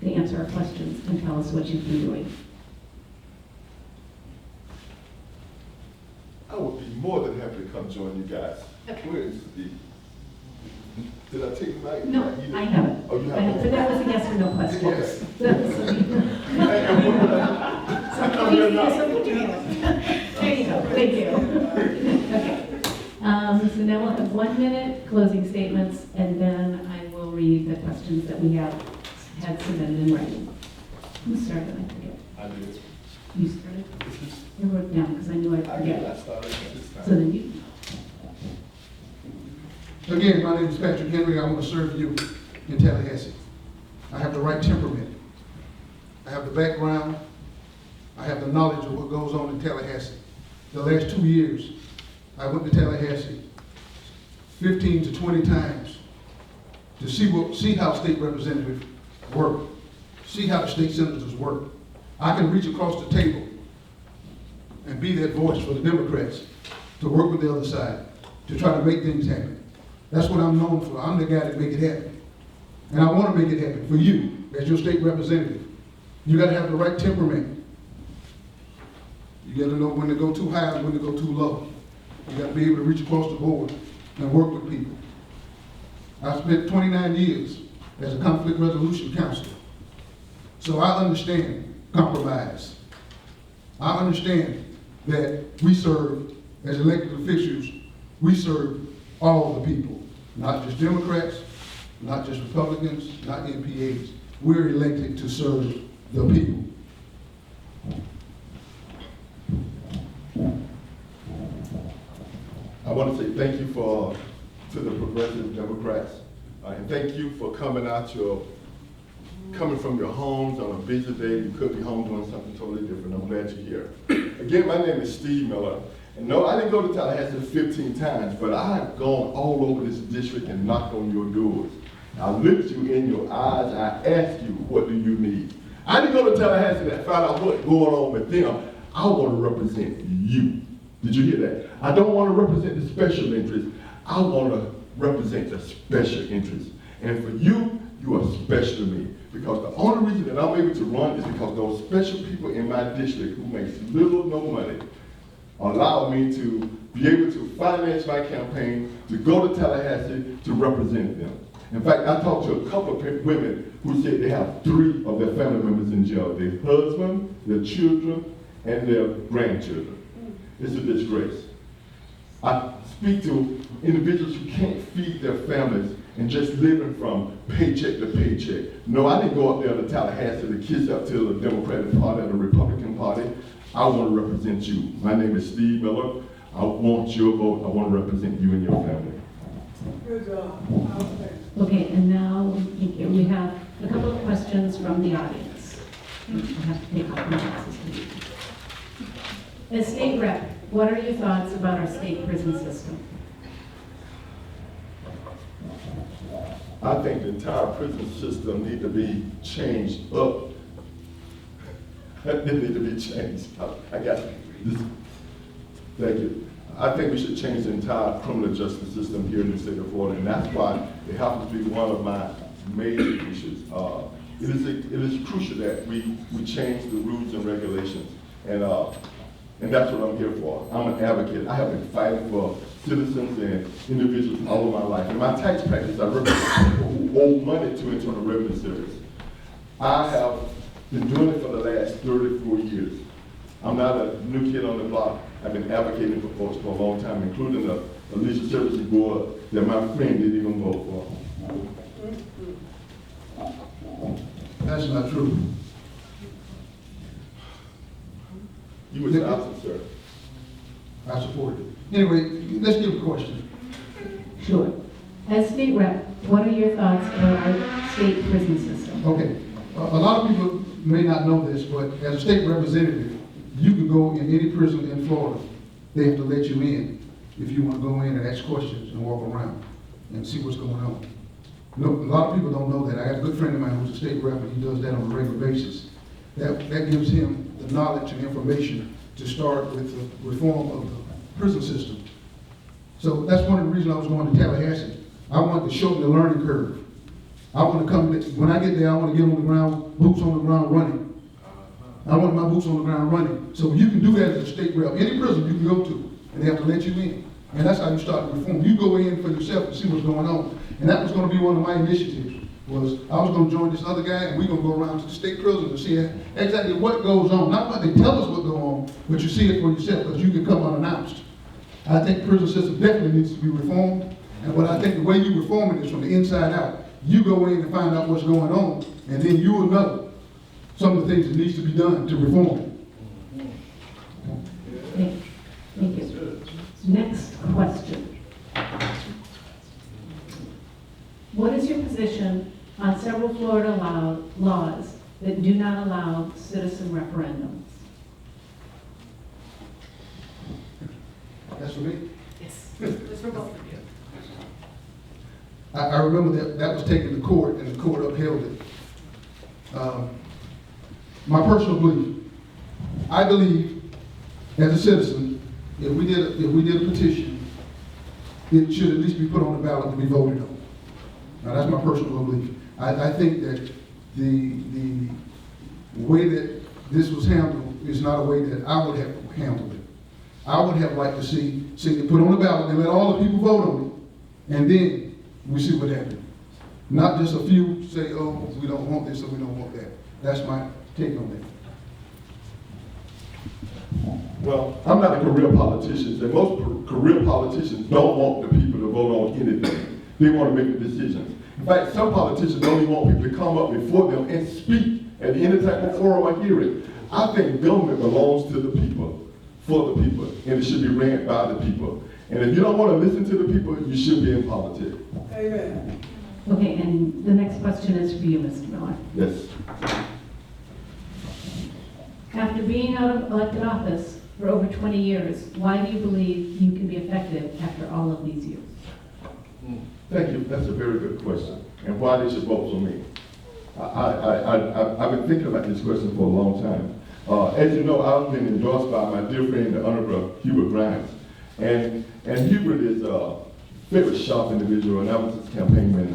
to answer our questions and tell us what you've been doing. I would be more than happy to come join you guys. Okay. Where is the? Did I take my? No, I haven't. Oh, you I haven't? But that was a yes or no question. Yes. So put your hand up. There you go, thank you. Okay. So now we'll have 1 minute closing statements, and then I will read the questions that we have had submitted in writing. Who started? I forget. I did. You started? I wrote it down because I knew I'd I forget. started this time. So then you. Again, my name is Patrick Henry. I want to serve you in Tallahassee. I have the right temperament. I have the background. I have the knowledge of what goes on in Tallahassee. The last 2 years, I went to Tallahassee 15 to 20 times to see how state representatives work, see how the state senators work. I can reach across the table and be that voice for the Democrats to work with the other side, to try to make things happen. That's what I'm known for. I'm the guy that make it happen. And I want to make it happen for you as your state representative. You got to have the right temperament. You got to know when to go too high and when to go too low. You got to be able to reach across the board and work with people. I spent 29 years as a conflict resolution counselor. So I understand compromise. I understand that we serve, as elected officials, we serve all the people, not just Democrats, not just Republicans, not MPAs. We're elected to serve the people. I want to say thank you to the progressive Democrats, and thank you for coming from your homes on a busy day. You could be home doing something totally different. I'm glad you're here. Again, my name is Steve Miller. And no, I didn't go to Tallahassee 15 times, but I have gone all over this district and knocked on your doors. I looked you in your eyes. I asked you, what do you need? I didn't go to Tallahassee to find out what's going on with them. I want to represent you. Did you hear that? I don't want to represent the special interest. I want to represent the special interest. And for you, you are special to me. Because the only reason that I'm able to run is because those special people in my district who makes little or no money allow me to be able to finance my campaign, to go to Tallahassee to represent them. In fact, I talked to a couple of women who said they have 3 of their family members in jail: their husband, their children, and their grandchildren. It's a disgrace. I speak to individuals who can't feed their families and just living from paycheck to paycheck. No, I didn't go up there to Tallahassee to kiss up to the Democratic Party or the Republican Party. I want to represent you. My name is Steve Miller. I want your vote. I want to represent you and your family. Good job. Okay, and now we have a couple of questions from the audience. We'll have to take off my glasses. As state rep, what are your thoughts about our state prison system? I think the entire prison system needs to be changed up. It needs to be changed. I got this. Thank you. I think we should change the entire criminal justice system here in the state of Florida, and that's why it happens to be one of my major issues. It is crucial that we change the rules and regulations, and that's what I'm here for. I'm an advocate. I have been fighting for citizens and individuals all of my life. In my tax practice, I represent people who owe money to Internal Revenue Service. I have been doing it for the last 34 years. I'm not a new kid on the block. I've been advocating for folks for a long time, including the Leisure Services Board that my friend didn't even vote for. That's not true. You was absent, sir. I support it. Anyway, let's give a question. Sure. As state rep, what are your thoughts about our state prison system? Okay, a lot of people may not know this, but as a state representative, you can go in any prison in Florida. They have to let you in if you want to go in and ask questions and walk around and see what's going on. No, a lot of people don't know that. I got a good friend of mine who's a state rep, and he does that on a regular basis. That gives him the knowledge and information to start with the reform of the prison system. So that's one of the reasons I was going to Tallahassee. I wanted to shorten the learning curve. I want to come, when I get there, I want to get on the ground, boots on the ground running. I want my boots on the ground running. So you can do that as a state rep. Any prison you can go to, and they have to let you in. And that's how you start the reform. You go in for yourself and see what's going on. And that was going to be one of my initiatives, was I was going to join this other guy, and we're going to go around to the state prison and see exactly what goes on. Not what they tell us what goes on, but you see it for yourself, because you can come unannounced. I think the prison system definitely needs to be reformed. And what I think the way you reform it is from the inside out. You go in and find out what's going on, and then you will know some of the things that needs to be done to reform it. Thank you. Next question. What is your position on several Florida laws that do not allow citizen referendums? That's for me. Yes. It's for both of you. I remember that was taken to court, and the court upheld it. My personal belief, I believe, as a citizen, if we did a petition, it should at least be put on the ballot to be voted on. Now, that's my personal belief. I think that the way that this was handled is not a way that I would have handled it. I would have liked to see it put on the ballot and let all the people vote on it, and then we see what happens. Not just a few say, oh, we don't want this or we don't want that. That's my take on that. Well, I'm not a career politician, and most career politicians don't want the people to vote on anything. They want to make the decisions. In fact, some politicians don't even want people to come up before them and speak at any type of forum or hearing. I think government belongs to the people, for the people, and it should be ran by the people. And if you don't want to listen to the people, you should be in politics. Amen. Okay, and the next question is for you, Mr. Miller. Yes. After being out of elected office for over 20 years, why do you believe you can be effective after all of these years? Thank you. That's a very good question. And why they should vote for me? I've been thinking about this question for a long time. As you know, I've been endorsed by my dear friend, the Honorable Hubert Grimes. And Hubert is a very sharp individual, and I was his campaign manager.